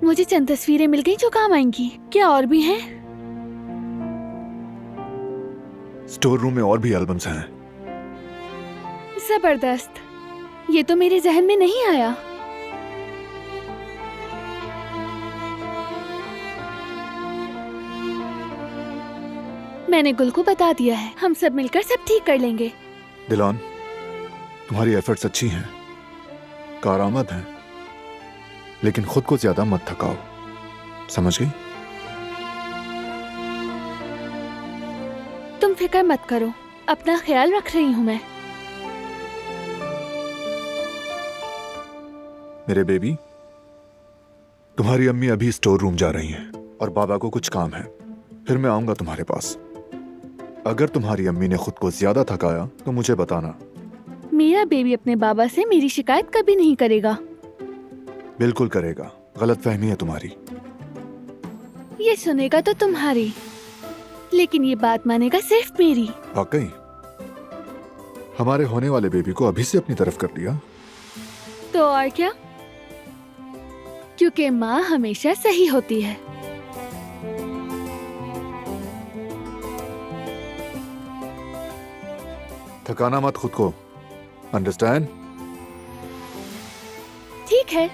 मुझे चंद तस्वीरें मिल गई जो काम आएंगी। क्या और भी हैं? स्टोर रूम में और भी एल्बम्स हैं। जबरदस्त, ये तो मेरे जहन में नहीं आया। मैंने गुल को बता दिया है, हम सब मिलकर सब ठीक कर लेंगे। दिलान, तुम्हारी एफर्ट्स अच्छी हैं, कारआमद हैं, लेकिन खुद को ज्यादा मत थकाओ, समझ गई? तुम फिक्र मत करो, अपना ख्याल रख रही हूँ मैं। मेरे बेबी, तुम्हारी अम्मी अभी स्टोर रूम जा रही हैं और बाबा को कुछ काम है, फिर मैं आऊंगा तुम्हारे पास। अगर तुम्हारी अम्मी ने खुद को ज्यादा थकाया तो मुझे बताना। मेरा बेबी अपने बाबा से मेरी शिकायत कभी नहीं करेगा। बिल्कुल करेगा, गलतफहमी है तुम्हारी। ये सुनेगा तो तुम्हारी, लेकिन ये बात मानेगा सिर्फ मेरी। वाकई हमारे होने वाले बेबी को अभी से अपनी तरफ कर लिया। तो और क्या, क्योंकि माँ हमेशा सही होती है। थकाना मत खुद को, अंडरस्टैंड? ठीक है।